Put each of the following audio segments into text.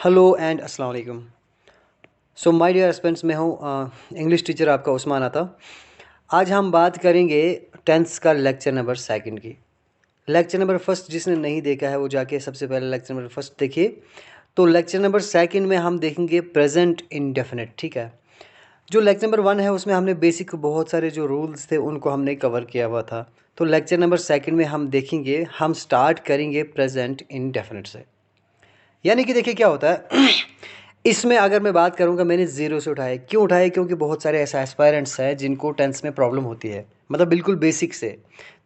Hello and अस्सलाम वालेकुम। So my dear students, मैं हूँ इंग्लिश टीचर आपका उस्मान आता। आज हम बात करेंगे टेंस का लेक्चर नंबर सेकंड की। लेक्चर नंबर फर्स्ट जिसने नहीं देखा है वो जाके सबसे पहले लेक्चर नंबर फर्स्ट देखिए। तो लेक्चर नंबर सेकंड में हम देखेंगे प्रेजेंट इंडेफिनिट। ठीक है, जो लेक्चर नंबर वन है उसमें हमने बेसिक बहुत सारे जो रूल्स थे उनको हमने कवर किया हुआ था। तो लेक्चर नंबर सेकंड में हम देखेंगे, हम स्टार्ट करेंगे प्रेजेंट इंडेफिनिट से। यानी कि देखिए क्या होता है इसमें अगर मैं बात करूंगा, मैंने ज़ीरो से उठाया। क्यों उठाया? क्योंकि बहुत सारे ऐसे एस्पायरेंट्स हैं जिनको टेंस में प्रॉब्लम होती है, मतलब बिल्कुल बेसिक से।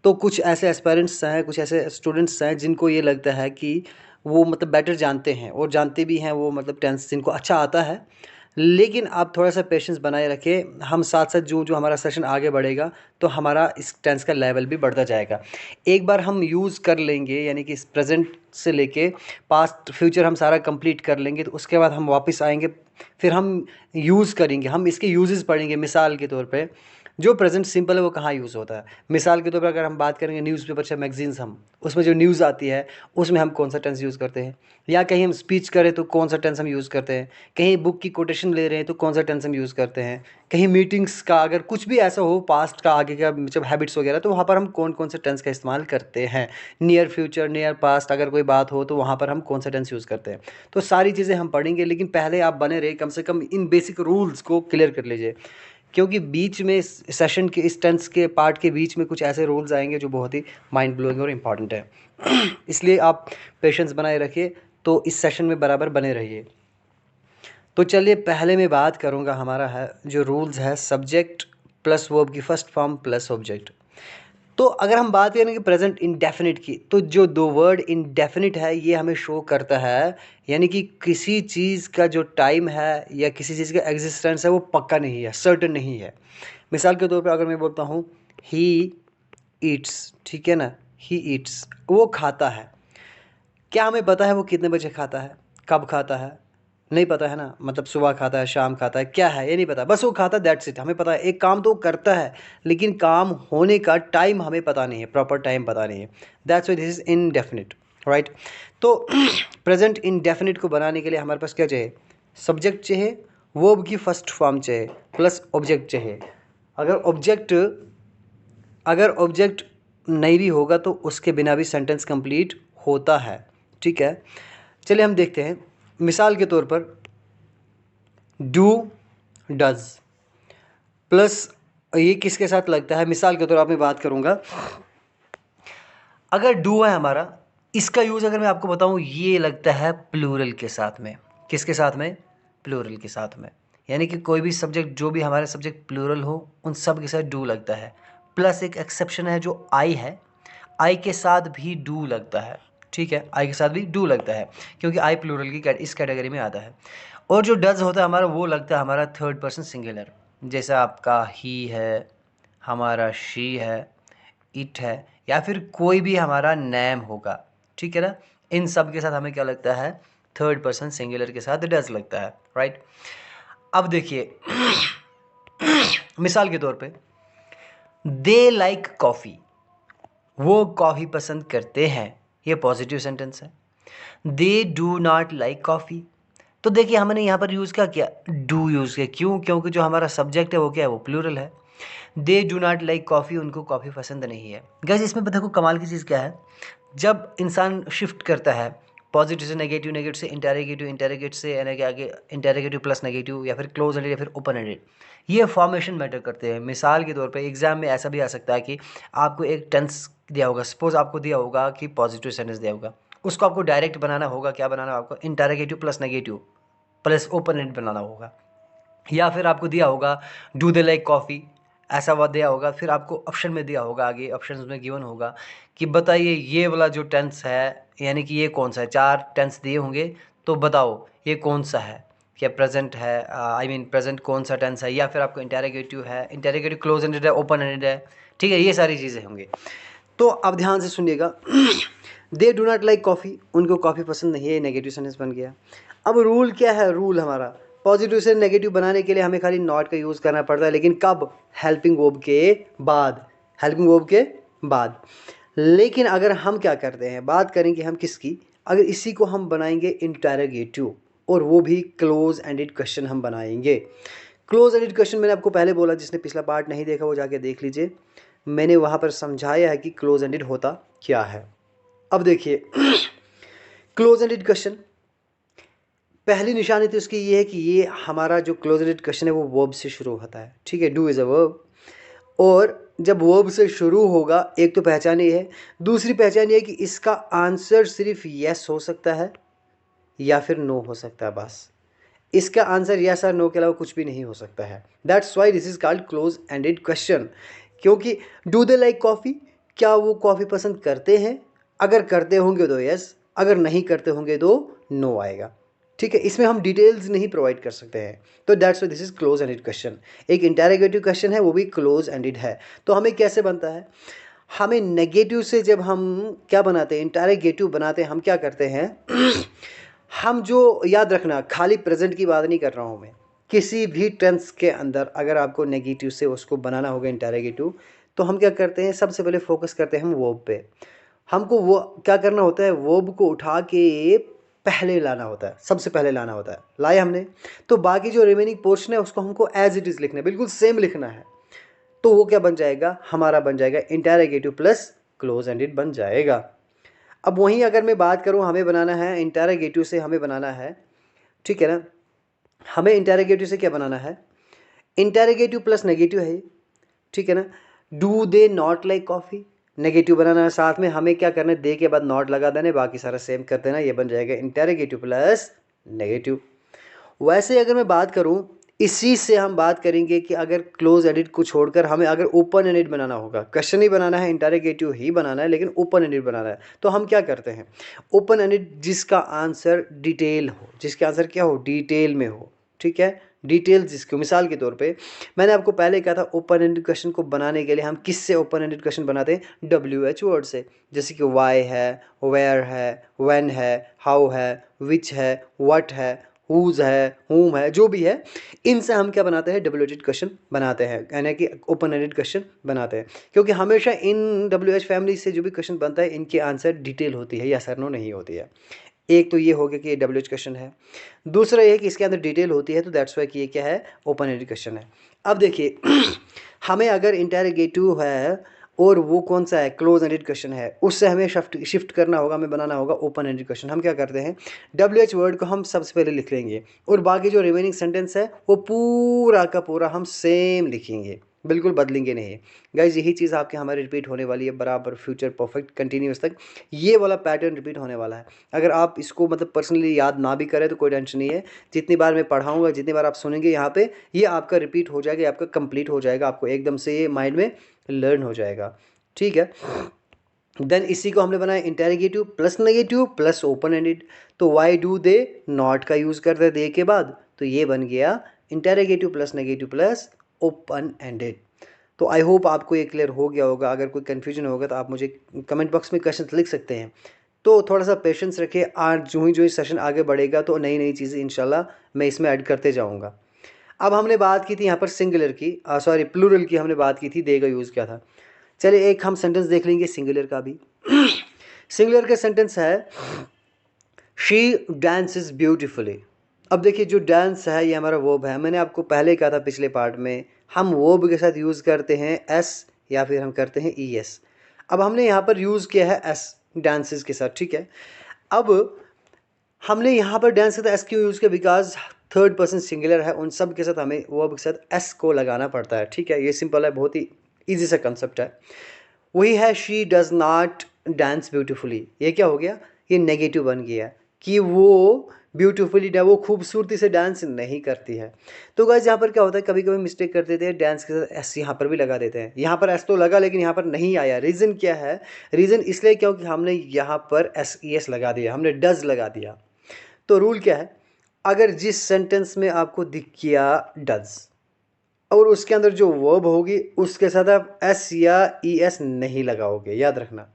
तो कुछ ऐसे एस्पायरेंट्स हैं, कुछ ऐसे स्टूडेंट्स हैं जिनको ये लगता है कि वो मतलब बेटर जानते हैं और जानते भी हैं, वो मतलब टेंस जिनको अच्छा आता है। लेकिन आप थोड़ा सा पेशेंस बनाए रखें, हम साथ साथ जो जो हमारा सेशन आगे बढ़ेगा तो हमारा इस टेंस का लेवल भी बढ़ता जाएगा। एक बार हम यूज़ कर लेंगे, यानी कि इस प्रेजेंट से लेके पास्ट फ्यूचर हम सारा कंप्लीट कर लेंगे, तो उसके बाद हम वापस आएंगे, फिर हम यूज़ करेंगे, हम इसके यूजेस पढ़ेंगे। मिसाल के तौर पे जो प्रेजेंट सिंपल है वो कहाँ यूज़ होता है। मिसाल के तौर पर अगर हम बात करेंगे न्यूज़पेपर से मैगजीन्स, हम उसमें जो न्यूज़ आती है उसमें हम कौन सा टेंस यूज़ करते हैं, या कहीं हम स्पीच करें तो कौन सा टेंस हम यूज़ करते हैं, कहीं बुक की कोटेशन ले रहे हैं तो कौन सा टेंस हम यूज़ करते हैं, कहीं मीटिंग्स का अगर कुछ भी ऐसा हो पास्ट का आगे का जब हैबिट्स वगैरह, तो वहाँ पर हम कौन कौन से टेंस का इस्तेमाल करते हैं। नियर फ्यूचर, नियर पास्ट अगर कोई बात हो तो वहाँ पर हम कौन सा टेंस यूज़ करते हैं। तो सारी चीज़ें हम पढ़ेंगे, लेकिन पहले आप बने रहे, कम से कम इन बेसिक रूल्स को क्लियर कर लीजिए, क्योंकि बीच में इस सेशन के इस टेंस के पार्ट के बीच में कुछ ऐसे रूल्स आएंगे जो बहुत ही माइंड ब्लोइंग और इम्पॉर्टेंट है। इसलिए आप पेशेंस बनाए रखिए, तो इस सेशन में बराबर बने रहिए। तो चलिए पहले मैं बात करूंगा, हमारा है जो रूल्स है सब्जेक्ट प्लस वर्ब की फर्स्ट फॉर्म प्लस ऑब्जेक्ट। तो अगर हम बात करें कि प्रेजेंट इंडेफिनिट की, तो जो दो वर्ड इंडेफिनिट है ये हमें शो करता है, यानी कि किसी चीज़ का जो टाइम है या किसी चीज़ का एग्जिस्टेंस है वो पक्का नहीं है, सर्टन नहीं है। मिसाल के तौर पे अगर मैं बोलता हूँ ही ईट्स, ठीक है ना, ही ईट्स, वो खाता है। क्या हमें पता है वो कितने बजे खाता है, कब खाता है? नहीं पता है ना, मतलब सुबह खाता है, शाम खाता है, क्या है ये नहीं पता, बस वो खाता है, दैट्स इट। हमें पता है एक काम तो वो करता है, लेकिन काम होने का टाइम हमें पता नहीं है, प्रॉपर टाइम पता नहीं है। That's why this is indefinite, right. तो प्रेजेंट इनडेफिनिट को बनाने के लिए हमारे पास क्या चाहिए? सब्जेक्ट चाहिए, वर्ब की फर्स्ट फॉर्म चाहिए, प्लस ऑब्जेक्ट चाहिए। अगर ऑब्जेक्ट नहीं भी होगा तो उसके बिना भी सेंटेंस कंप्लीट होता है, ठीक है। चलिए हम देखते हैं, मिसाल के तौर पर डू, डज प्लस ये किसके साथ लगता है? मिसाल के तौर पर मैं बात करूंगा, अगर डू है हमारा, इसका यूज अगर मैं आपको बताऊं, ये लगता है प्लूरल के साथ में। किसके साथ में? प्लूरल के साथ में। यानी कि कोई भी सब्जेक्ट, जो भी हमारे सब्जेक्ट प्लूरल हो, उन सब के साथ डू लगता है। प्लस एक एक्सेप्शन है जो आई है, आई के साथ भी डू लगता है, ठीक है, आई के साथ भी डू लगता है, क्योंकि आई प्लूरल की इस कैटेगरी में आता है। और जो डज होता है हमारा, वो लगता है हमारा थर्ड पर्सन सिंगुलर, जैसे आपका ही है, हमारा शी है, इट है, या फिर कोई भी हमारा नेम होगा, ठीक है ना। इन सब के साथ हमें क्या लगता है? थर्ड पर्सन सिंगुलर के साथ डज लगता है, राइट। अब देखिए मिसाल के तौर पे, दे लाइक कॉफ़ी, वो कॉफ़ी पसंद करते हैं, ये पॉजिटिव सेंटेंस है। They do not like coffee, तो देखिए हमने यहाँ पर यूज़ क्या किया? डू यूज़ किया। क्यों? क्योंकि जो हमारा सब्जेक्ट है वो क्या है? वो प्लूरल है। They do not like coffee, उनको कॉफ़ी पसंद नहीं है। गाइस इसमें देखो कमाल की चीज़ क्या है, जब इंसान शिफ्ट करता है पॉजिटिव से नेगेटिव, नेगेटिव से इंटेरोगेटिव, इंटेरोगेट से यानी कि आगे इंटेरोगेटिव प्लस नेगेटिव, या फिर क्लोज एंडेड या फिर ओपन एंडेड, ये फॉर्मेशन मैटर करते हैं। मिसाल के तौर पे एग्जाम में ऐसा भी आ सकता है कि आपको एक टेंस दिया होगा, सपोज आपको दिया होगा कि पॉजिटिव सेंटेंस दिया होगा, उसको आपको डायरेक्ट बनाना होगा। क्या बनाना होगा आपको? Interrogative plus negative plus open ended बनाना होगा। या फिर आपको दिया होगा डू दे लाइक कॉफ़ी, ऐसा वर्ड दिया होगा, फिर आपको ऑप्शन में दिया होगा, आगे ऑप्शन में गिवन होगा कि बताइए ये वाला जो टेंस है, यानी कि ये कौन सा है। 4 टेंस दिए होंगे, तो बताओ ये कौन सा है। क्या प्रेजेंट है, आई मीन प्रेजेंट कौन सा टेंस है, या फिर आपको इंटेरोगेटिव है, इंटेरोगेटिव क्लोज एंडेड है, ओपन एंडेड है, ठीक है, ये सारी चीज़ें होंगी। तो अब ध्यान से सुनिएगा, they do not like coffee, उनको कॉफ़ी पसंद नहीं है, नेगेटिव सेंटेंस बन गया। अब रूल क्या है? रूल हमारा पॉजिटिव से नेगेटिव बनाने के लिए हमें खाली नॉट का यूज़ करना पड़ता है, लेकिन कब? हेल्पिंग वर्ब के बाद, हेल्पिंग वर्ब के बाद। लेकिन अगर हम क्या करते हैं, बात करेंगे हम किसकी, अगर इसी को हम बनाएंगे इंटेरोगेटिव, और वो भी क्लोज एंडेड क्वेश्चन हम बनाएंगे। क्लोज एंडेड क्वेश्चन मैंने आपको पहले बोला, जिसने पिछला पार्ट नहीं देखा वो जाके देख लीजिए, मैंने वहाँ पर समझाया है कि क्लोज एंडेड होता क्या है। अब देखिए क्लोज एंडेड क्वेश्चन पहली निशानी तो इसकी ये है कि ये हमारा जो क्लोज एंडेड क्वेश्चन है वो वर्ब से शुरू होता है, ठीक है, डू इज़ अ वर्ब। और जब वर्ब से शुरू होगा, एक तो पहचान ये है, दूसरी पहचान ये है कि इसका आंसर सिर्फ यस हो सकता है या फिर नो हो सकता है, बस इसका आंसर यस और नो के अलावा कुछ भी नहीं हो सकता है। That's why this is called close ended question. क्योंकि डू दे लाइक कॉफ़ी, क्या वो कॉफ़ी पसंद करते हैं, अगर करते होंगे तो यस, अगर नहीं करते होंगे तो नो आएगा, ठीक है। इसमें हम डिटेल्स नहीं प्रोवाइड कर सकते हैं, तो that's why this is close ended question. एक इंटेरोगेटिव क्वेश्चन है, वो भी क्लोज एंडेड है। तो हमें कैसे बनता है, हमें नेगेटिव से जब हम क्या बनाते हैं, इंटेरोगेटिव बनाते हैं, हम क्या करते हैं हम जो, याद रखना, खाली प्रेजेंट की बात नहीं कर रहा हूँ मैं, किसी भी टेंस के अंदर अगर आपको नेगेटिव से उसको बनाना होगा इंटेरोगेटिव, तो हम क्या करते हैं, सबसे पहले फोकस करते हैं हम वर्ब पे। हमको वो क्या करना होता है, वर्ब को उठा के पहले लाना होता है, सबसे पहले लाना होता है, लाए हमने, तो बाकी जो रिमेनिंग पोर्शन है उसको हमको एज इट इज़ लिखना है, बिल्कुल सेम लिखना है। तो वो क्या बन जाएगा, हमारा बन जाएगा इंटेरोगेटिव प्लस क्लोज एंडेड बन जाएगा। अब वहीं अगर मैं बात करूं, हमें बनाना है इंटेरोगेटिव से, हमें बनाना है, ठीक है ना, हमें इंटेरोगेटिव से क्या बनाना है, इंटेरोगेटिव प्लस नेगेटिव है, ठीक है ना। Do they not like coffee, negative बनाना है, साथ में हमें क्या करना है, दे के बाद नॉट लगा देना, बाकी सारा सेम कर देना, ये बन जाएगा इंटेरोगेटिव प्लस नेगेटिव। वैसे अगर मैं बात करूं, इसी से हम बात करेंगे कि अगर क्लोज एंडेड को छोड़कर हमें अगर ओपन एंडेड बनाना होगा, क्वेश्चन ही बनाना है, इंटेरोगेटिव ही बनाना है, लेकिन ओपन एंडेड बनाना है, तो हम क्या करते हैं, ओपन एंडेड जिसका आंसर डिटेल हो, जिसका आंसर क्या हो, डिटेल में हो, ठीक है, डिटेल जिसको, मिसाल के तौर पे मैंने आपको पहले कहा था ओपन एंडेड क्वेश्चन को बनाने के लिए हम किससे ओपन एंडेड क्वेश्चन बनाते हैं, WH वर्ड से, जैसे कि वाई है, वेयर है, व्हेन है, हाउ है, विच है, व्हाट है, हुज है, हुम है, जो भी है, इनसे हम क्या बनाते हैं, डब्ल्यू एच क्वेश्चन बनाते हैं, यानी कि ओपन एंडेड क्वेश्चन बनाते हैं। क्योंकि हमेशा इन WH फैमिली से जो भी क्वेश्चन बनता है, इनके आंसर डिटेल होती है या सर नो नहीं होती है। एक तो ये हो गया कि ये WH क्वेश्चन है, दूसरा ये है कि इसके अंदर डिटेल होती है, तो दैट्स वाई कि ये क्या है, ओपन एंडेड क्वेश्चन है। अब देखिए हमें अगर इंटेरोगेटिव है और वो कौन सा है, क्लोज एंडेड क्वेश्चन है, उससे हमें शिफ्ट करना होगा, हमें बनाना होगा ओपन एंडेड क्वेश्चन। हम क्या करते हैं, WH वर्ड को हम सबसे पहले लिख लेंगे और बाकी जो रिमेनिंग सेंटेंस है वो पूरा का पूरा हम सेम लिखेंगे, बिल्कुल बदलेंगे नहीं। गाइज यही चीज़ आपके हमारे रिपीट होने वाली है बराबर, फ्यूचर परफेक्ट कंटिन्यूस तक ये वाला पैटर्न रिपीट होने वाला है। अगर आप इसको मतलब पर्सनली याद ना भी करें तो कोई टेंशन नहीं है, जितनी बार मैं पढ़ाऊँगा, जितनी बार आप सुनेंगे यहाँ पे, ये आपका रिपीट हो जाएगा, आपका कंप्लीट हो जाएगा, आपको एकदम से ये माइंड में लर्न हो जाएगा, ठीक है। देन इसी को हमने बनाया interrogative plus negative plus open ended, तो वाई डू दे नॉट का यूज़ करते हैं दे के बाद, तो ये बन गया interrogative plus negative plus open ended. तो आई होप आपको ये क्लियर हो गया होगा। अगर कोई कन्फ्यूजन होगा तो आप मुझे कमेंट बॉक्स में क्वेश्चन लिख सकते हैं। तो थोड़ा सा पेशेंस रखिए, आज जो ही सेशन आगे बढ़ेगा तो नई नई चीज़ें इंशाल्लाह मैं इसमें ऐड करते जाऊँगा। अब हमने बात की थी यहाँ पर सिंगुलर की, सॉरी प्लूरल की हमने बात की थी, दे का यूज़ क्या था। चलिए एक हम सेंटेंस देख लेंगे सिंगुलर का भी। सिंगुलर का सेंटेंस है शी डांसेस ब्यूटिफुली। अब देखिए जो डांस है ये हमारा वर्ब है, मैंने आपको पहले कहा था पिछले पार्ट में, हम वर्ब के साथ यूज़ करते हैं एस या फिर हम करते हैं ES। अब हमने यहाँ पर यूज़ किया है एस डांसेस के साथ, ठीक है। अब हमने यहाँ पर डांस के साथ एस क्यों यूज़ किया, बिकॉज थर्ड पर्सन सिंगुलर है, उन सब के साथ हमें वर्ब के साथ एस को लगाना पड़ता है, ठीक है। ये सिंपल है, बहुत ही ईजी सा कंसेप्ट है। वही है she does not dance beautifully, ये क्या हो गया, ये नेगेटिव बन गया कि वो ब्यूटीफुली वो खूबसूरती से डांस नहीं करती है। तो गाइस यहाँ पर क्या होता है, कभी कभी मिस्टेक कर देते हैं, डांस के साथ एस यहाँ पर भी लगा देते हैं। यहाँ पर एस तो लगा लेकिन यहाँ पर नहीं आया, रीज़न क्या है, रीज़न इसलिए क्योंकि हमने यहाँ पर SES लगा दिया, हमने डज लगा दिया। तो रूल क्या है, अगर जिस सेंटेंस में आपको दिख गया डज और उसके अंदर जो वर्ब होगी उसके साथ आप एस या ES नहीं लगाओगे, याद रखना।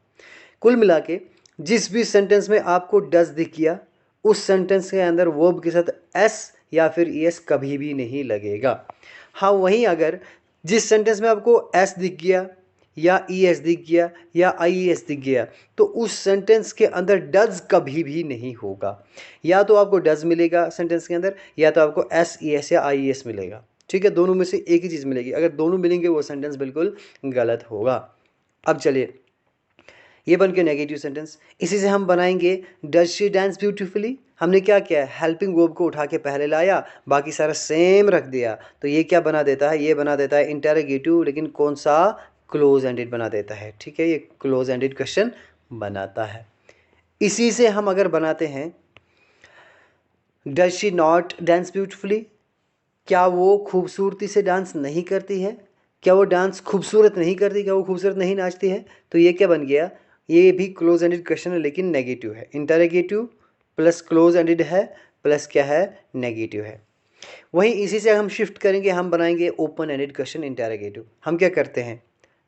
कुल मिला के जिस भी सेंटेंस में आपको डज दिख गया उस सेंटेंस के अंदर वर्ब के साथ एस या फिर ES कभी भी नहीं लगेगा। हाँ वहीं अगर जिस सेंटेंस में आपको एस दिख गया या ES दिख गया या IES दिख गया तो उस सेंटेंस के अंदर डज कभी भी नहीं होगा। या तो आपको डज मिलेगा सेंटेंस के अंदर या तो आपको SES या IES मिलेगा। ठीक है, दोनों में से एक ही चीज़ मिलेगी। अगर दोनों मिलेंगे वो सेंटेंस बिल्कुल गलत होगा। अब चलिए, ये बन के नेगेटिव सेंटेंस। इसी से हम बनाएंगे डज शी डांस ब्यूटीफुली। हमने क्या किया, हेल्पिंग वर्ब को उठा के पहले लाया, बाकी सारा सेम रख दिया, तो ये क्या बना देता है, ये बना देता है इंटरोगेटिव, लेकिन कौन सा, क्लोज एंडेड बना देता है। ठीक है, ये क्लोज एंडेड क्वेश्चन बनाता है। इसी से हम अगर बनाते हैं does she not dance beautifully, क्या वो खूबसूरती से डांस नहीं करती है, क्या वो डांस खूबसूरत नहीं करती, क्या वो खूबसूरत नहीं नाचती है, तो ये क्या बन गया, ये भी क्लोज एंडेड क्वेश्चन है लेकिन नेगेटिव है। इंटरोगेटिव प्लस क्लोज एंडेड है प्लस क्या है, नेगेटिव है। वहीं इसी से हम शिफ्ट करेंगे, हम बनाएंगे ओपन एंडेड क्वेश्चन इंटरोगेटिव। हम क्या करते हैं,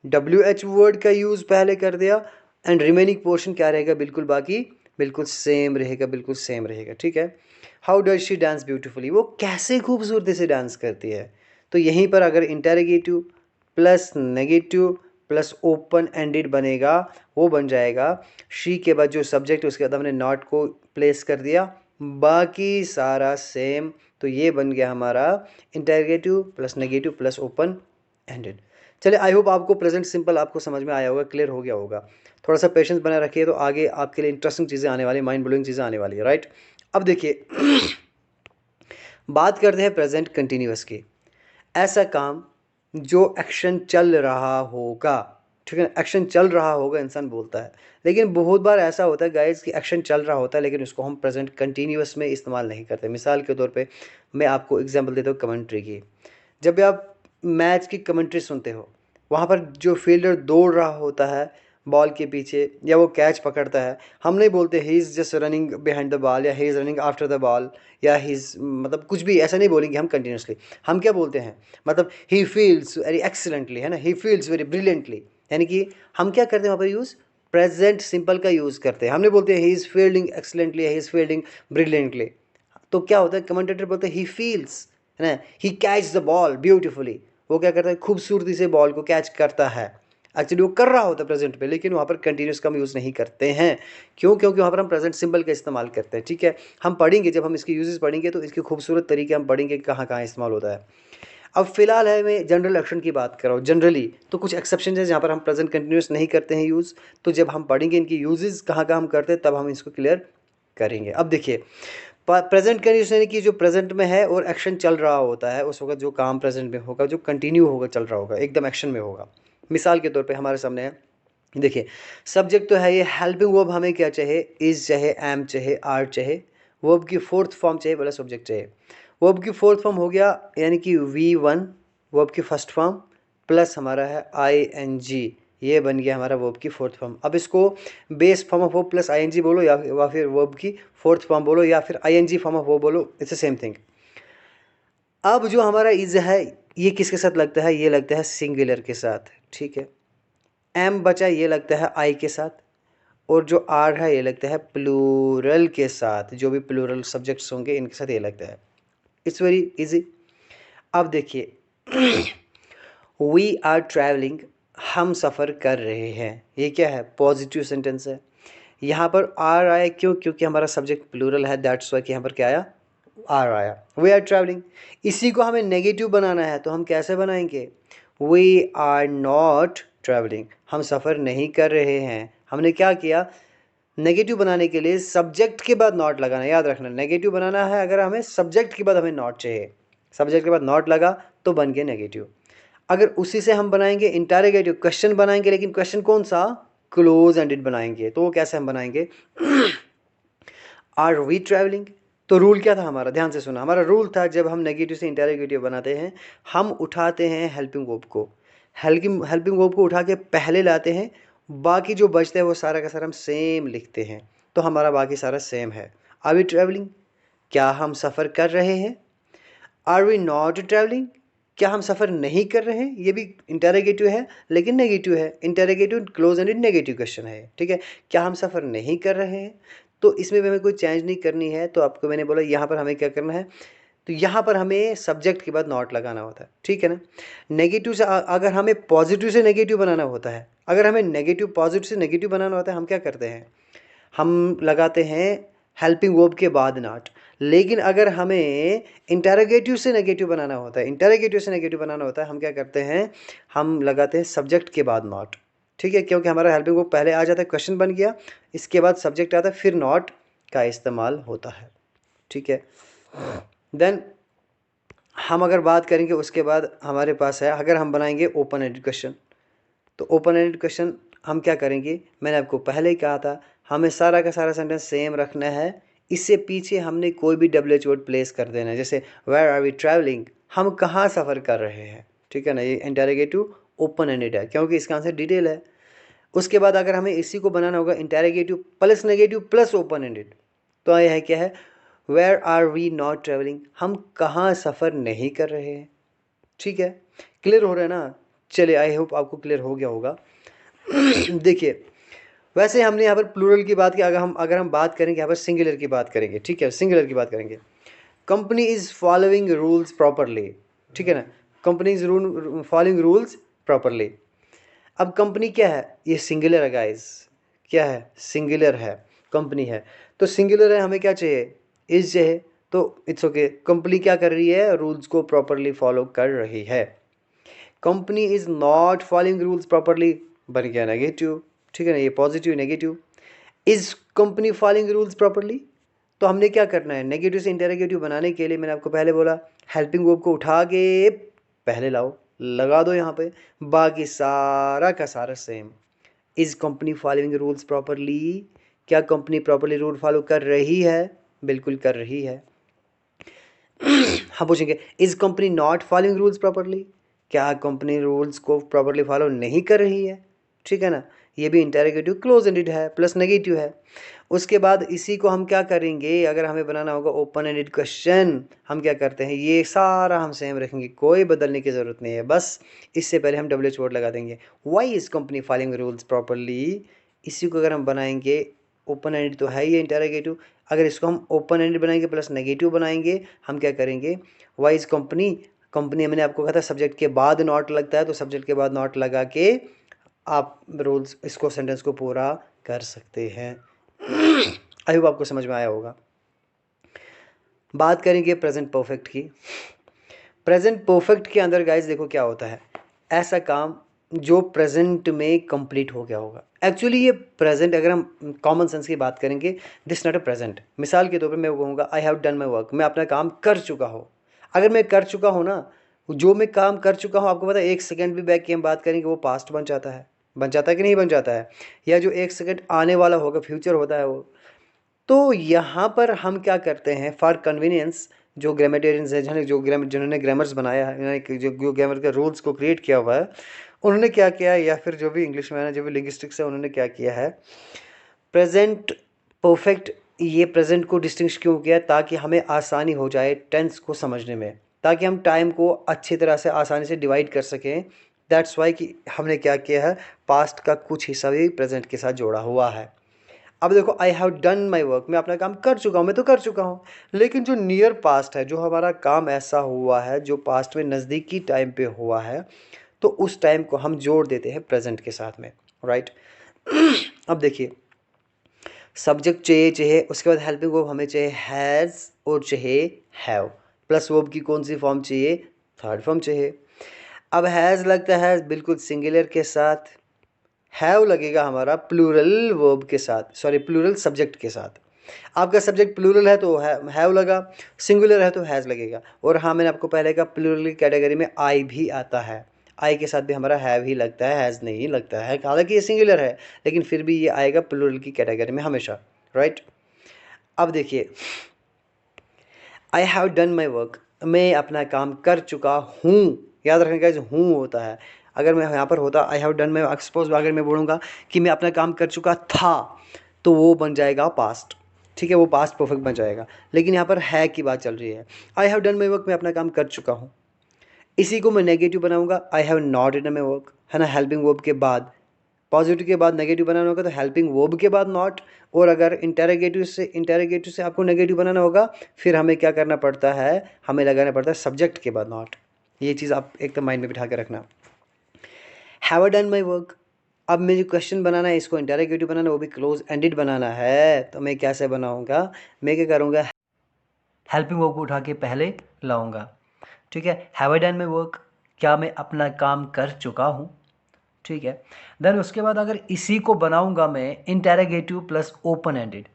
WH वर्ड का यूज़ पहले कर दिया एंड रिमेनिंग पोर्शन क्या रहेगा, बिल्कुल बाकी बिल्कुल सेम रहेगा, बिल्कुल सेम रहेगा। ठीक है, how does she dance beautifully, वो कैसे खूबसूरती से डांस करती है। तो यहीं पर अगर interrogative plus negative plus open ended बनेगा, वो बन जाएगा शी के बाद जो सब्जेक्ट उसके बाद हमने नॉट को प्लेस कर दिया, बाकी सारा सेम। तो ये बन गया हमारा interrogative plus negative plus open ended. चलिए, आई होप आपको प्रेजेंट सिंपल आपको समझ में आया होगा, क्लियर हो गया होगा। थोड़ा सा पेशेंस बना रखिए तो आगे आपके लिए इंटरेस्टिंग चीज़ें आने वाली, माइंड ब्लोइंग चीज़ें आने वाली है। राइट, अब देखिए बात करते हैं प्रेजेंट कंटिन्यूअस की। ऐसा काम जो एक्शन चल रहा होगा, ठीक है, एक्शन चल रहा होगा इंसान बोलता है, लेकिन बहुत बार ऐसा होता है गाइस कि एक्शन चल रहा होता है लेकिन उसको हम प्रेजेंट कंटिन्यूअस में इस्तेमाल नहीं करते। मिसाल के तौर पे मैं आपको एग्जांपल देता हूँ कमेंट्री की। जब भी आप मैच की कमेंट्री सुनते हो, वहाँ पर जो फील्डर दौड़ रहा होता है बॉल के पीछे या वो कैच पकड़ता है, हम नहीं बोलते he is just running behind the ball या he is running after the ball या ही इज़, मतलब कुछ भी ऐसा नहीं बोलेंगे हम कंटिन्यूसली। हम क्या बोलते हैं, मतलब ही फील्स वेरी एक्सीलेंटली, है ना, ही फील्स वेरी ब्रिलियंटली, यानी कि हम क्या करते हैं वहाँ पर यूज़ प्रेजेंट सिंपल का यूज़ करते हैं। हम नहीं बोलते he is fielding excellently, he is fielding brilliantly. तो क्या होता है, कमेंटेटर बोलते हैं ही फील्स, है ना, ही कैच द बॉल ब्यूटीफुली, वो क्या करता है, खूबसूरती से बॉल को कैच करता है। एक्चुअली वो कर रहा होता है प्रेजेंट पे, लेकिन वहाँ पर कंटिन्यूस का हम यूज़ नहीं करते हैं। क्यों, क्योंकि वहाँ पर हम प्रेजेंट सिंबल का इस्तेमाल करते हैं। ठीक है, हम पढ़ेंगे, जब हम इसके यूजेस पढ़ेंगे तो इसके खूबसूरत तरीके हम पढ़ेंगे कहाँ कहाँ इस्तेमाल होता है। अब फिलहाल है मैं जनरल एक्शन की बात कर रहा हूँ। जनरली तो कुछ एक्सेप्शन है जहाँ पर हम प्रेजेंट कंटिन्यूस नहीं करते हैं यूज़, तो जब हम पढ़ेंगे इनकी यूजेस कहाँ कहाँ हम करते हैं तब हम इसको क्लियर करेंगे। अब देखिए, प्रेजेंट कंडीशन यानी कि जो प्रेजेंट में है और एक्शन चल रहा होता है, उस वक्त जो काम प्रेजेंट में होगा, जो कंटिन्यू होगा, चल रहा होगा, एकदम एक्शन में होगा। मिसाल के तौर पे हमारे सामने है, देखिए सब्जेक्ट तो है ये, हेल्पिंग वर्ब हमें क्या चाहिए, इज़ चाहिए, एम चाहिए, आर चाहिए, वर्ब की फोर्थ फॉर्म चाहिए, बोला सब्जेक्ट चाहिए। वर्ब की फोर्थ फॉर्म हो गया यानी कि V1 वर्ब की फर्स्ट फॉर्म प्लस हमारा है ING, ये बन गया हमारा वर्ब की फोर्थ फॉर्म। अब इसको base form of verb plus ING बोलो या फिर वर्ब की फोर्थ फॉर्म बोलो या फिर ING फॉर्म ऑफ वर्ब बोलो, इट्स सेम थिंग। अब जो हमारा इज है ये किसके साथ लगता है, ये लगता है सिंगुलर के साथ। ठीक है, एम बचा ये लगता है आई के साथ, और जो आर है ये लगता है प्लूरल के साथ, जो भी प्लूरल सब्जेक्ट्स होंगे इनके साथ ये लगता है। It's very easy. अब देखिए वी आर ट्रैवलिंग, हम सफ़र कर रहे हैं, ये क्या है, पॉजिटिव सेंटेंस है। यहाँ पर आर आया क्यों, क्योंकि हमारा सब्जेक्ट प्लूरल है, दैट्स वाई कि यहाँ पर क्या आया, आर आया। We are travelling. इसी को हमें नेगेटिव बनाना है तो हम कैसे बनाएंगे, वी आर नॉट ट्रैवलिंग, हम सफ़र नहीं कर रहे हैं। हमने क्या किया, नेगेटिव बनाने के लिए सब्जेक्ट के बाद नॉट लगाना, याद रखना नेगेटिव बनाना है अगर हमें सब्जेक्ट के बाद हमें नॉट चाहिए, सब्जेक्ट के बाद नॉट लगा तो बन गया नेगेटिव। अगर उसी से हम बनाएंगे इंटरोगेटिव क्वेश्चन बनाएंगे, लेकिन क्वेश्चन कौन सा, क्लोज एंडेड बनाएंगे, तो वो कैसे हम बनाएंगे, आर वी ट्रैवलिंग। तो रूल क्या था हमारा, ध्यान से सुना, हमारा रूल था जब हम नेगेटिव से इंटरोगेटिव बनाते हैं हम उठाते हैं हेल्पिंग वर्ब को, हेल्पिंग वर्ब को उठा के पहले लाते हैं, बाकी जो बचता है वो सारा का सारा हम सेम लिखते हैं, तो हमारा बाकी सारा सेम है। आर वी ट्रैवलिंग, क्या हम सफ़र कर रहे हैं, आर वी नॉट ट्रैवलिंग, क्या हम सफ़र नहीं कर रहे हैं, ये भी इंटरोगेटिव है लेकिन नेगेटिव है, interrogative close ended negative question है। ठीक है, क्या हम सफ़र नहीं कर रहे हैं, तो इसमें भी हमें कोई चेंज नहीं करनी है, तो आपको मैंने बोला यहाँ पर हमें क्या करना है, तो यहाँ पर हमें सब्जेक्ट के बाद नॉट लगाना होता है, ठीक है ना। नेगेटिव से अगर हमें पॉजिटिव से नेगेटिव बनाना होता है, अगर हमें नेगेटिव पॉजिटिव से नेगेटिव बनाना होता है, हम क्या करते हैं, हम लगाते हैं हेल्पिंग वर्ब के बाद नॉट। लेकिन अगर हमें इंटरोगेटिव से नेगेटिव बनाना होता है, इंटरोगेटिव से नेगेटिव बनाना होता है, हम क्या करते हैं, हम लगाते हैं सब्जेक्ट के बाद नॉट, ठीक है, क्योंकि हमारा हेल्पिंग वर्ब पहले आ जाता है, क्वेश्चन बन गया, इसके बाद सब्जेक्ट आता है, फिर नॉट का इस्तेमाल होता है, ठीक है। देन हम अगर बात करेंगे उसके बाद हमारे पास है, अगर हम बनाएंगे ओपन एंडेड क्वेश्चन, तो ओपन एंडेड क्वेश्चन हम क्या करेंगे, मैंने आपको पहले ही कहा था, हमें सारा का सारा सेंटेंस सेम रखना है, इससे पीछे हमने कोई भी WH वर्ड प्लेस कर देना है, जैसे वेयर आर वी ट्रैवलिंग, हम कहाँ सफ़र कर रहे हैं, ठीक है ना। ये इंटरोगेटिव ओपन एंडेड है क्योंकि इसका आंसर डिटेल है। उसके बाद अगर हमें इसी को बनाना होगा interrogative plus negative plus open ended, तो यह है क्या है, where are we not travelling, हम कहाँ सफ़र नहीं कर रहे हैं, ठीक है। क्लियर हो रहा है ना। चलिए, आई होप आपको क्लियर हो गया होगा। देखिए, वैसे हमने यहाँ पर प्लूरल की बात की, अगर हम बात करेंगे यहाँ पर सिंगुलर की बात करेंगे, ठीक है, सिंगुलर की बात करेंगे। Company is following rules properly, ठीक है ना, company is following rules properly. अब कंपनी क्या है, ये सिंगुलर है गाइस, क्या है, सिंगुलर है, कंपनी है, तो सिंगुलर है, हमें क्या चाहिए, इज़ चाहिए, तो इट्स ओके, कंपनी क्या कर रही है, रूल्स को प्रॉपरली फॉलो कर रही है। Company is not following rules properly बन गया नेगेटिव, ठीक है ना, ये positive negative. Is company following rules properly, तो हमने क्या करना है, नेगेटिव से इंटरोगेटिव बनाने के लिए मैंने आपको पहले बोला, हेल्पिंग वर्ब को उठा के पहले लाओ, लगा दो यहाँ पे, बाकी सारा का सारा same. Is company following rules properly, क्या कंपनी प्रॉपरली रूल फॉलो कर रही है, बिल्कुल कर रही है। हम पूछेंगे is company not following rules properly, क्या कंपनी रूल्स को प्रॉपरली फॉलो नहीं कर रही है, ठीक है ना, ये भी इंटरोगेटिव क्लोज एंडेड है प्लस नेगेटिव है। उसके बाद इसी को हम क्या करेंगे, अगर हमें बनाना होगा ओपन एंडेड क्वेश्चन, हम क्या करते हैं, ये सारा हम सेम रखेंगे, कोई बदलने की ज़रूरत नहीं है, बस इससे पहले हम WH वर्ड लगा देंगे, why is company following rules properly. इसी को अगर हम बनाएंगे, ओपन एंडेड तो है ये इंटरोगेटिव, अगर इसको हम ओपन एंडेड बनाएंगे प्लस नेगेटिव बनाएंगे, हम क्या करेंगे, वाई इज़ कंपनी, कंपनी मैंने आपको कहा था सब्जेक्ट के बाद नॉट लगता है, तो सब्जेक्ट के बाद नॉट लगा के आप रूल्स इसको सेंटेंस को पूरा कर सकते हैं। आई होप आपको समझ में आया होगा। बात करेंगे प्रेजेंट परफेक्ट की। प्रेजेंट परफेक्ट के अंदर गाइस देखो क्या होता है, ऐसा काम जो प्रेजेंट में कंप्लीट हो गया होगा। एक्चुअली ये प्रेजेंट, अगर हम कॉमन सेंस की बात करेंगे, दिस नॉट अ प्रेजेंट। मिसाल के तौर पे मैं कहूँगा I have done my work, मैं अपना काम कर चुका हूँ। अगर मैं कर चुका हूँ ना, जो मैं काम कर चुका हूँ, आपको पता है 1 सेकेंड भी बैक की हम बात करेंगे वो पास्ट बन जाता है, बन जाता है कि नहीं बन जाता है, या जो 1 सेकेंड आने वाला होगा फ्यूचर होता है वो। तो यहाँ पर हम क्या करते हैं, फॉर कन्वीनियंस, जो ग्रामेटेरियंस हैं, जिन्होंने ग्रामर्स बनाया है, जो ग्रामर के रूल्स को क्रिएट किया हुआ है, उन्होंने क्या किया है, या फिर जो भी इंग्लिश में है, जो भी लिंग्विस्टिक्स है, उन्होंने क्या किया है, प्रेजेंट परफेक्ट, ये प्रेजेंट को डिस्टिंग्विश क्यों किया, ताकि हमें आसानी हो जाए टेंस को समझने में, ताकि हम टाइम को अच्छी तरह से आसानी से डिवाइड कर सकें। दैट्स वाई कि हमने क्या किया है, पास्ट का कुछ हिस्सा भी प्रेजेंट के साथ जोड़ा हुआ है। अब देखो, I have done my work, मैं अपना काम कर चुका हूँ, मैं तो कर चुका हूँ, लेकिन जो नियर पास्ट है, जो हमारा काम ऐसा हुआ है जो पास्ट में नज़दीकी टाइम पे हुआ है, तो उस टाइम को हम जोड़ देते हैं प्रेजेंट के साथ में, राइट। अब देखिए, सब्जेक्ट चाहिए, उसके बाद हेल्पिंग वर्ब हमें चाहिए हैज़ और चाहिए हैव, प्लस वर्ब की कौन सी फॉर्म चाहिए, थर्ड फॉर्म चाहिए। अब हैज़ लगता है बिल्कुल सिंगुलर के साथ, हैव लगेगा हमारा प्लूरल वर्ब के साथ, सॉरी प्लूरल सब्जेक्ट के साथ। आपका सब्जेक्ट प्लूरल है तो हैव लगा, सिंगुलर है तो हैज़ लगेगा। और हाँ, मैंने आपको पहले कहा प्लूरल की कैटेगरी में आई भी आता है, आई के साथ भी हमारा हैव ही लगता है, हैज़ नहीं लगता है, हालांकि ये सिंगुलर है लेकिन फिर भी ये आएगा प्लूरल की कैटेगरी में हमेशा, राइट। अब देखिए, I have done my work, मैं अपना काम कर चुका हूँ, याद रखने का हूँ होता है। अगर मैं यहाँ पर होता I have done my, suppose अगर मैं बोलूँगा कि मैं अपना काम कर चुका था, तो वो बन जाएगा पास्ट, ठीक है, वो पास्ट परफेक्ट बन जाएगा। लेकिन यहाँ पर है की बात चल रही है, I have done my work, मैं अपना काम कर चुका हूँ। इसी को मैं नेगेटिव बनाऊँगा, I have not done my work, है ना, हेल्पिंग वर्ब के बाद पॉजिटिव के बाद नेगेटिव बनाना होगा तो हेल्पिंग वर्ब के बाद नॉट, और अगर इंटेरोगेटिव से आपको नेगेटिव बनाना होगा फिर हमें क्या करना पड़ता है, हमें लगाना पड़ता है सब्जेक्ट के बाद नॉट। ये चीज़ आप एकदम माइंड में बिठा के रखना। Have I done my work, अब मुझे क्वेश्चन बनाना है, इसको इंटेरोगेटिव बनाना है, वो भी क्लोज एंडेड बनाना है, तो मैं कैसे बनाऊंगा, मैं क्या करूँगा, हेल्पिंग वर्ब को उठा के पहले लाऊंगा। ठीक है, have I done my work, क्या मैं अपना काम कर चुका हूँ। ठीक है, देन उसके बाद अगर इसी को बनाऊंगा मैं इंटेरोगेटिव प्लस ओपन एंडेड,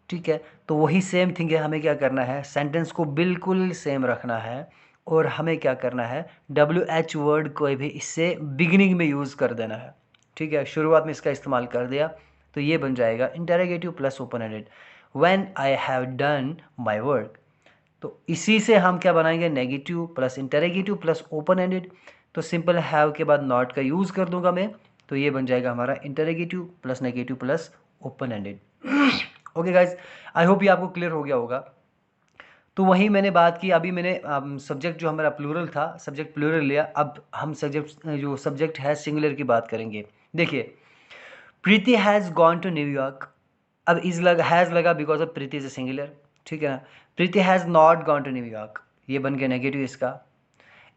ठीक है, तो वही सेम थिंग है, हमें क्या करना है, सेंटेंस को बिल्कुल सेम रखना है और हमें क्या करना है, WH वर्ड को भी इससे बिगिनिंग में यूज़ कर देना है। ठीक है, शुरुआत में इसका इस्तेमाल कर दिया तो ये बन जाएगा interrogative plus open ended, when I have done my work. तो इसी से हम क्या बनाएंगे, negative plus interrogative plus open ended, तो सिंपल हैव के बाद नॉट का यूज़ कर दूंगा मैं, तो ये बन जाएगा हमारा interrogative plus negative plus open ended. Okay guys, I hope ये आपको क्लियर हो गया होगा। तो वही मैंने बात की, अभी मैंने सब्जेक्ट जो हमारा प्लूरल था, सब्जेक्ट प्लूरल लिया, अब हम सब्जेक्ट है सिंगुलर की बात करेंगे। देखिए, Preeti has gone to New York, अब हैज़ लगा because of Preeti is a singular, ठीक है ना। Preeti has not gone to New York, ये बन गया नेगेटिव इसका।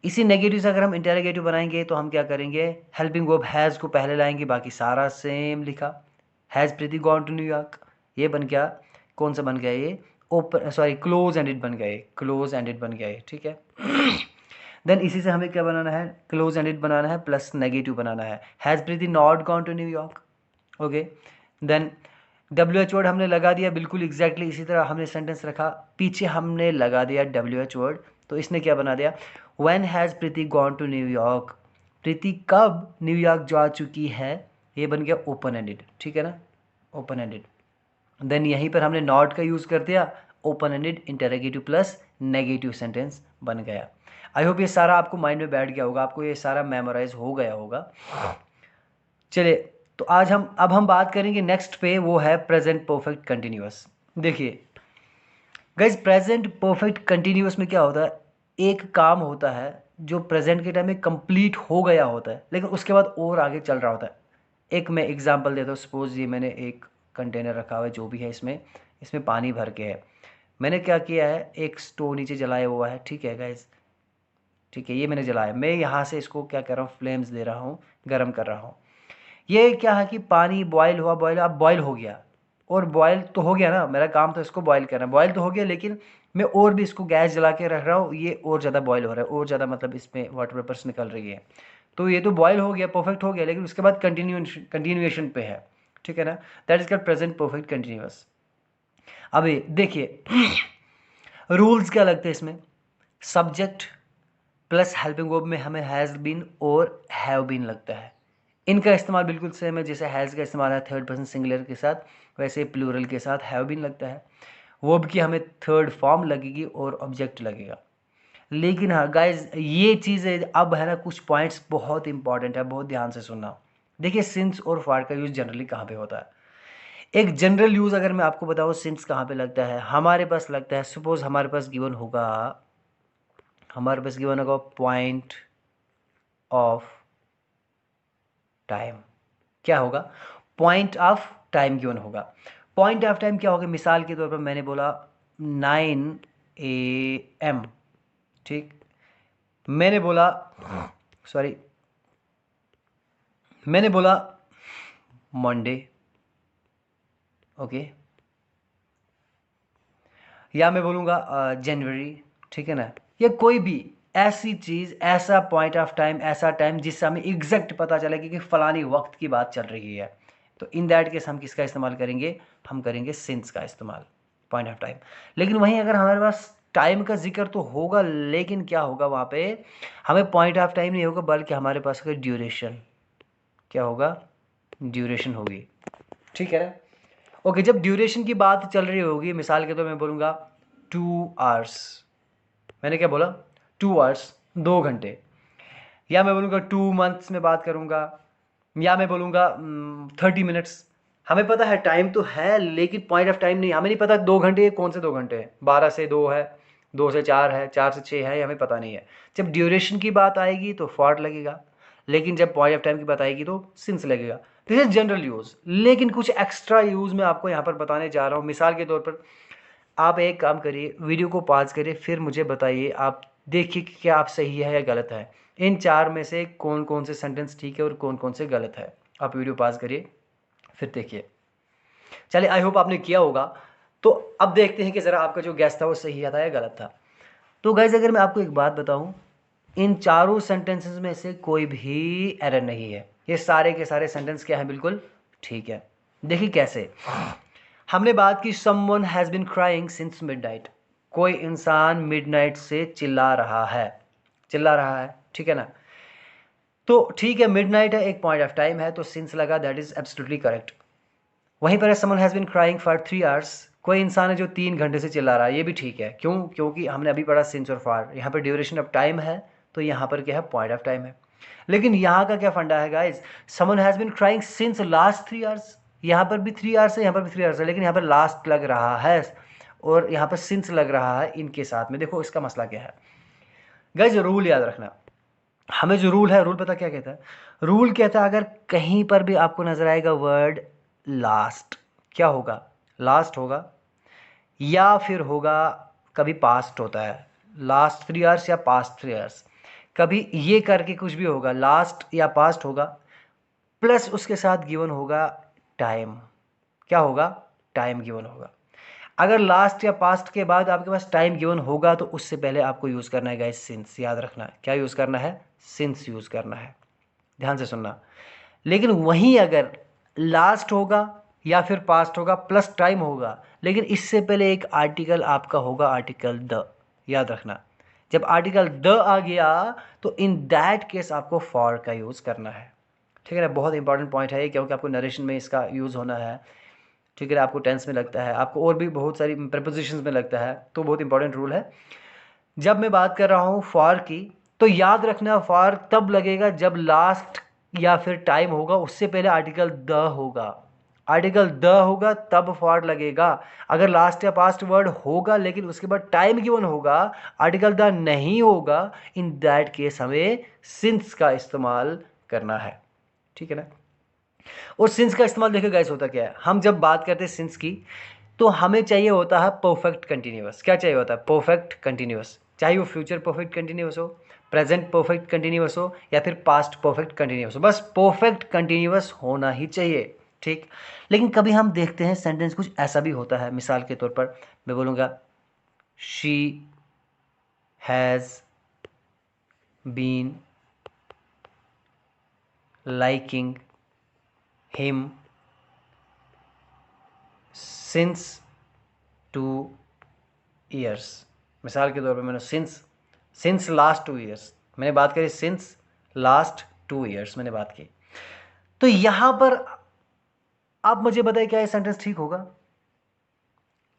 इसी नेगेटिव से अगर हम इंटेरोगेटिव बनाएंगे तो हम क्या करेंगे, हेल्पिंग वर्ब हैज़ को पहले लाएंगे, बाकी सारा सेम लिखा, has Preeti gone to New York, ये बन गया, कौन सा बन गया ये, ओपन सॉरी क्लोज एंडेड बन गया, ये क्लोज एंडेड बन गया ये, ठीक है। देन इसी से हमें क्या बनाना है, क्लोज एंडेड बनाना है प्लस नेगेटिव बनाना है, has Preeti not gone to New York. Okay, then WH word हमने लगा दिया, बिल्कुल एग्जैक्टली इसी तरह हमने सेंटेंस रखा, पीछे हमने लगा दिया WH वर्ड, तो इसने क्या बना दिया, when has Preeti gone to New York, Preeti कब न्यूयॉर्क जा चुकी है, ये बन गया ओपन एंडेड, ठीक है ना, ओपन एंडेड। देन यहीं पर हमने नॉट का यूज़ कर दिया, open ended interrogative plus negative sentence बन गया। आई होप ये सारा आपको माइंड में बैठ गया होगा, आपको ये सारा मेमोराइज हो गया होगा। चलिए, तो आज अब हम बात करेंगे नेक्स्ट पे, वो है प्रेजेंट परफेक्ट कंटिन्यूअस। देखिए गाइज, प्रेजेंट परफेक्ट कंटिन्यूअस में क्या होता है, एक काम होता है जो प्रेजेंट के टाइम में कंप्लीट हो गया होता है लेकिन उसके बाद और आगे चल रहा होता है। एक मैं एग्जांपल देता हूँ, सपोज ये मैंने एक कंटेनर रखा हुआ है, जो भी है इसमें पानी भर के है, मैंने क्या किया है, एक स्टोव नीचे जलाया हुआ है, ठीक है गाइज, ठीक है, ये मैंने जलाया, मैं यहाँ से इसको क्या कर रहा हूँ, फ्लेम्स दे रहा हूँ, गर्म कर रहा हूँ। ये क्या है कि पानी बॉयल हुआ, अब बॉयल हो गया, और बॉयल तो हो गया ना, मेरा काम तो इसको बॉयल करना है, बॉयल तो हो गया लेकिन मैं और भी इसको गैस जला के रख रहा हूँ, ये और ज़्यादा बॉयल हो रहा है, और ज़्यादा मतलब इसमें वाटर वेपर्स निकल रही है, तो ये तो बॉयल हो गया, परफेक्ट हो गया, लेकिन उसके बाद कंटिन्यूएशन पे है, ठीक है ना, that is called present perfect continuous. अभी देखिए रूल्स क्या लगते हैं इसमें, सब्जेक्ट प्लस हेल्पिंग वर्ब में हमें हैज़ बीन और हैव बीन लगता है, इनका इस्तेमाल बिल्कुल सेम है, जैसे हैज़ का इस्तेमाल है थर्ड पर्सन सिंगुलर के साथ, वैसे प्लूरल के साथ हैव बीन लगता है। वर्ब की हमें थर्ड फॉर्म लगेगी और ऑब्जेक्ट लगेगा। लेकिन हाँ गाइज, ये चीज़ें अब है ना, कुछ पॉइंट्स बहुत इंपॉर्टेंट है, बहुत ध्यान से सुनना। देखिए, सिंस और फॉर का यूज़ जनरली कहाँ पे होता है, एक जनरल यूज़ अगर मैं आपको बताऊँ, सिंस कहाँ पे लगता है, हमारे पास लगता है, सपोज हमारे पास गिवन होगा पॉइंट ऑफ टाइम, क्या होगा, पॉइंट ऑफ टाइम गिवन होगा। पॉइंट ऑफ टाइम क्या होगा, मिसाल के तौर पर मैंने बोला 9 AM, ठीक, मैंने बोला मंडे, ओके, या मैं बोलूँगा जनवरी, ठीक है ना, या कोई भी ऐसी चीज़, ऐसा पॉइंट ऑफ टाइम, ऐसा टाइम जिससे हमें एग्जैक्ट पता चलेगा कि फलानी वक्त की बात चल रही है, तो इन दैट केस हम किसका इस्तेमाल करेंगे, हम करेंगे सिंस का इस्तेमाल, पॉइंट ऑफ टाइम। लेकिन वहीं अगर हमारे पास टाइम का जिक्र तो होगा, लेकिन क्या होगा वहाँ पे, हमें पॉइंट ऑफ टाइम नहीं होगा, बल्कि हमारे पास होगा ड्यूरेशन, क्या होगा, ड्यूरेशन होगी, ठीक है ना। ओके, जब ड्यूरेशन की बात चल रही होगी, मिसाल के तौर मैं बोलूँगा 2 आवर्स, मैंने क्या बोला, 2 आवर्स, 2 घंटे, या मैं बोलूँगा 2 मंथ्स में बात करूँगा, या मैं बोलूँगा 30 मिनट्स। हमें पता है टाइम तो है, लेकिन पॉइंट ऑफ टाइम नहीं, हमें नहीं पता 2 घंटे कौन से 2 घंटे हैं, 12 से 2 है, 2 से 4 है, 4 से 6 है, हमें पता नहीं है। जब ड्यूरेशन की बात आएगी तो फॉर लगेगा, लेकिन जब पॉइंट ऑफ टाइम की बात आएगी तो सिंस लगेगा। This is general use. लेकिन कुछ एक्स्ट्रा यूज़ मैं आपको यहाँ पर बताने जा रहा हूँ। मिसाल के तौर पर आप एक काम करिए, वीडियो को पॉज करिए, फिर मुझे बताइए, आप देखिए कि क्या आप सही है या गलत है। इन 4 में से कौन कौन से सेंटेंस ठीक है और कौन कौन से गलत है। आप वीडियो पॉज करिए, फिर देखिए। चलिए, आई होप आपने किया होगा। तो अब देखते हैं कि ज़रा आपका जो गैस था वो सही था या गलत था। तो गाइज, अगर मैं आपको एक बात बताऊं, इन चारों सेंटेंसेस में से कोई भी एरर नहीं है। ये सारे के सारे सेंटेंस क्या है, बिल्कुल ठीक है। देखिए कैसे। हमने बात की someone has been crying since midnight. कोई इंसान मिडनाइट से चिल्ला रहा है, ठीक है ना। तो ठीक है, मिडनाइट है, एक पॉइंट ऑफ टाइम है, तो सिंस लगा, दैट इज एब्सोल्युटली करेक्ट। वहीं पर someone has been crying for 3 hours. कोई इंसान है जो 3 घंटे से चिल्ला रहा है, ये भी ठीक है। क्यों? क्योंकि हमने अभी पढ़ा सिंस और फॉर, यहाँ पर ड्यूरेशन ऑफ टाइम है, तो यहाँ पर क्या है, पॉइंट ऑफ टाइम है। लेकिन यहाँ का क्या फंडा है guys, someone has been crying since last 3 hours. यहाँ पर भी 3 आवर्स है, यहाँ पर भी 3 आवर्स है, लेकिन यहाँ पर लास्ट लग रहा है और यहाँ पर सिंस लग रहा है इनके साथ में। देखो इसका मसला क्या है गाइज, रूल याद रखना। हमें जो रूल है, रूल पता क्या कहता है? रूल कहता है अगर कहीं पर भी आपको नजर आएगा वर्ड लास्ट, क्या होगा? लास्ट होगा, या फिर होगा, कभी पास्ट होता है, लास्ट 3 आवर्स या पास्ट 3 आवर्स, कभी ये करके कुछ भी होगा, लास्ट या पास्ट होगा, प्लस उसके साथ गिवन होगा टाइम। क्या होगा? टाइम गिवन होगा। अगर लास्ट या पास्ट के बाद आपके पास टाइम गिवन होगा तो उससे पहले आपको यूज़ करना है गाइस सिंस। याद रखना है, क्या यूज़ करना है? सिंस यूज़ करना है। ध्यान से सुनना। लेकिन वहीं अगर लास्ट होगा या फिर पास्ट होगा प्लस टाइम होगा, लेकिन इससे पहले एक आर्टिकल आपका होगा, आर्टिकल द। याद रखना, जब आर्टिकल द आ गया तो इन दैट केस आपको फॉर का यूज़ करना है। ठीक है ना, बहुत इंपॉर्टेंट पॉइंट है ये, क्योंकि आपको नरेशन में इसका यूज़ होना है। ठीक है, आपको टेंस में लगता है, आपको और भी बहुत सारी प्रीपोजिशंस में लगता है, तो बहुत इंपॉर्टेंट रूल है। जब मैं बात कर रहा हूँ फॉर की, तो याद रखना फॉर तब लगेगा जब लास्ट या फिर टाइम होगा, उससे पहले आर्टिकल द होगा। आर्टिकल द होगा तब फॉर लगेगा। अगर लास्ट या पास्ट वर्ड होगा लेकिन उसके बाद टाइम गिवन होगा, आर्टिकल द नहीं होगा, इन दैट केस हमें सिंस का इस्तेमाल करना है। ठीक है ना। और सिंस का इस्तेमाल देखो गाइस होता क्या है, हम जब बात करते हैं सिंस की तो हमें चाहिए होता है परफेक्ट कंटिन्यूअस। क्या चाहिए होता है? Perfect continuous. चाहे वो फ्यूचर परफेक्ट कंटिन्यूअस हो, प्रेजेंट परफेक्ट कंटिन्यूअस हो, या फिर पास्ट परफेक्ट कंटिन्यूअस हो, बस परफेक्ट कंटिन्यूअस होना ही चाहिए। ठीक। लेकिन कभी हम देखते हैं सेंटेंस कुछ ऐसा भी होता है। मिसाल के तौर पर मैं बोलूँगा she has been liking him since 2 years. मिसाल के तौर पर मैंने सिंस लास्ट 2 ईयर्स मैंने बात करी, सिंस लास्ट 2 ईयर्स मैंने बात की। तो यहां पर आप मुझे बताइए क्या ये सेंटेंस ठीक होगा?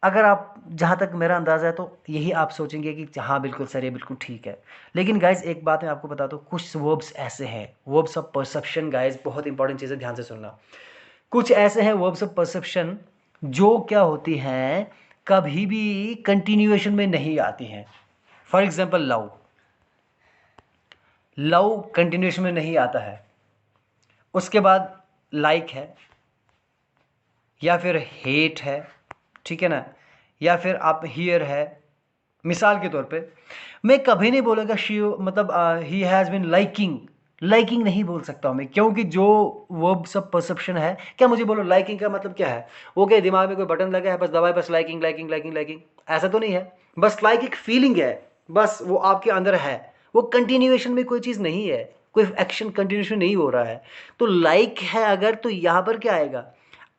अगर आप, जहां तक मेरा अंदाजा है, तो यही आप सोचेंगे कि हाँ बिल्कुल सर, ये बिल्कुल ठीक है। लेकिन गाइज एक बात मैं आपको बता दूं, कुछ वर्ब्स ऐसे हैं, वर्ब्स ऑफ परसेप्शन गाइज, बहुत इंपॉर्टेंट चीज़ है, ध्यान से सुनना। कुछ ऐसे हैं वर्ब्स ऑफ परसेप्शन जो क्या होती हैं, कभी भी कंटिन्यूएशन में नहीं आती हैं। For example love, love continuation में नहीं आता है। उसके बाद लाइक है, या फिर हेट है, ठीक है ना, या फिर आप हियर है। मिसाल के तौर पे मैं कभी नहीं बोलूँगा शी, मतलब he has been liking. Liking नहीं बोल सकता हूँ मैं, क्योंकि जो वर्ब सब परसेप्शन है, क्या मुझे बोलो लाइकिंग का मतलब क्या है? वो क्या दिमाग में कोई बटन लगा है, बस दबाए, बस लाइकिंग लाइकिंग लाइकिंग लाइकिंग, ऐसा तो नहीं है। बस लाइक एक फीलिंग है, बस वो आपके अंदर है, वो कंटिन्यूएशन में कोई चीज़ नहीं है, कोई एक्शन कंटिन्यूएशन नहीं हो रहा है। तो लाइक है अगर, तो यहाँ पर क्या आएगा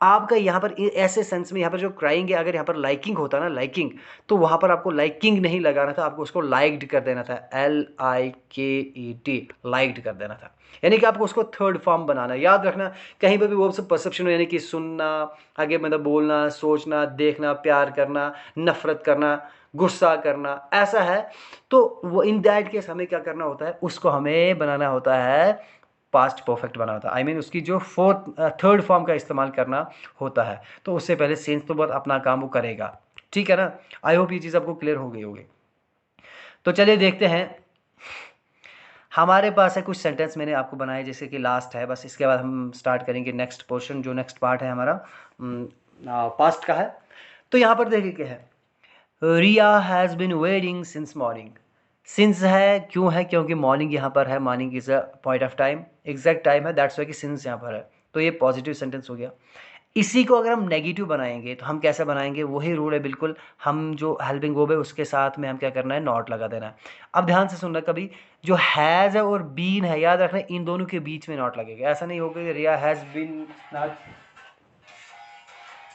आपका, यहाँ पर ऐसे सेंस में, यहाँ पर जो क्राइंग है, अगर यहाँ पर लाइकिंग होता ना, लाइकिंग, तो वहाँ पर आपको लाइकिंग नहीं लगाना था, आपको उसको लाइक्ड कर देना था, LIKED, लाइक्ड कर देना था। यानी कि आपको उसको थर्ड फॉर्म बनाना है। याद रखना, कहीं पर भी वो सब परसेप्शन, यानी कि सुनना, आगे मतलब बोलना, सोचना, देखना, प्यार करना, नफरत करना, गुस्सा करना, ऐसा है, तो वो इन दैट केस हमें क्या करना होता है, उसको हमें बनाना होता है पास्ट परफेक्ट बना होता है। आई मीन उसकी जो थर्ड फॉर्म का इस्तेमाल करना होता है। तो उससे पहले सेंस तो बहुत अपना काम वो करेगा। ठीक है ना। आई होप ये चीज़ आपको क्लियर हो गई होगी। तो चलिए देखते हैं, हमारे पास है कुछ सेंटेंस मैंने आपको बनाए जैसे कि लास्ट है, बस इसके बाद हम स्टार्ट करेंगे नेक्स्ट पोर्शन, जो नेक्स्ट पार्ट है हमारा पास्ट का है। तो यहाँ पर देखिए क्या है, Riya has been waiting since morning. Since है, क्यों है, क्योंकि मॉर्निंग यहाँ पर है, morning is a point of time, exact time है, दैट्स वाई कि सिंस यहाँ पर है। तो ये पॉजिटिव सेंटेंस हो गया। इसी को अगर हम नेगेटिव बनाएंगे तो हम कैसे बनाएंगे, वही रूल है बिल्कुल, हम जो हेल्पिंग वर्ब है उसके साथ में हम क्या करना है, नॉट लगा देना है। अब ध्यान से सुनना, कभी जो हैज़ है और बीन है, याद रखना इन दोनों के बीच में नॉट लगेगा। ऐसा नहीं होगा कि रिया हैज़ बीन नॉट,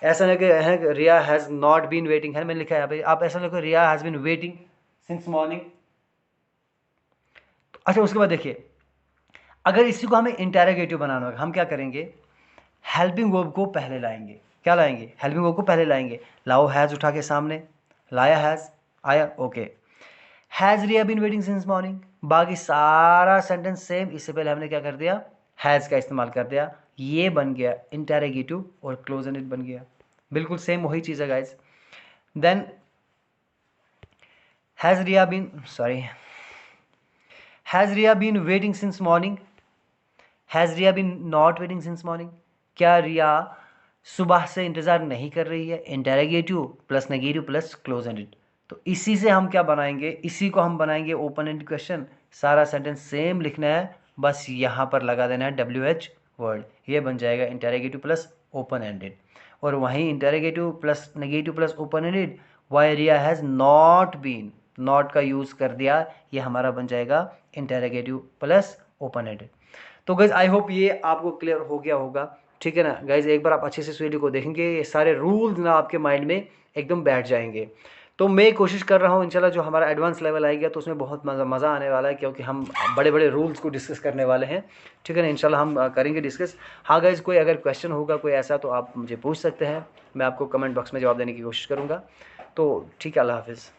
ऐसा नहीं कि है Riya has not been waiting है, मैंने लिखा है भाई, आप ऐसा लिखो Riya has been waiting since morning. अच्छा, उसके बाद देखिए, अगर इसी को हमें इंटेरोगेटिव बनाना होगा, हम क्या करेंगे, हेल्पिंग वर्ब को पहले लाएंगे। क्या लाएंगे, हेल्पिंग वर्ब को पहले लाएंगे। लाओ हैज़ उठा के सामने, लाया हैज़, आया, okay. Has Riya been waiting since morning, बाकी सारा सेंटेंस सेम, इससे पहले हमने क्या कर दिया, हैज़ का इस्तेमाल कर दिया, ये बन गया इंटेरोगेटिव और क्लोज एंडेड बन गया, बिल्कुल सेम वही चीज़ है guys. Then has Riya been, sorry, has Riya been waiting since morning, has Riya been not waiting since morning, क्या रिया सुबह से इंतज़ार नहीं कर रही है, interrogative plus negative plus close ended. तो इसी से हम क्या बनाएंगे, इसी को हम बनाएंगे ओपन एंड क्वेश्चन। सारा सेंटेंस सेम लिखना है, बस यहाँ पर लगा देना है WH वर्ड, ये बन जाएगा इंटेरोगेटिव प्लस ओपन एंडेड। और वहीं interrogative plus negative plus open ended, why Riya has not been, not का यूज़ कर दिया, ये हमारा बन जाएगा इंटेरोगेटिव प्लस ओपन एंडेड। तो गाइज आई होप ये आपको क्लियर हो गया होगा, ठीक है ना गाइज। एक बार आप अच्छे से इस वीडियो को देखेंगे, ये सारे रूल्स ना आपके माइंड में एकदम बैठ जाएंगे। तो मैं कोशिश कर रहा हूँ इंशाल्लाह जो हमारा एडवांस लेवल आएगा तो उसमें बहुत मज़ा आने वाला है, क्योंकि हम बड़े बड़े रूल्स को डिस्कस करने वाले हैं, ठीक है ना, इंशाल्लाह हम करेंगे डिस्कस। हाँ गाइज, कोई अगर क्वेश्चन होगा कोई ऐसा तो आप मुझे पूछ सकते हैं, मैं आपको कमेंट बॉक्स में जवाब देने की कोशिश करूँगा। तो ठीक है, अल्लाह हाफिज़।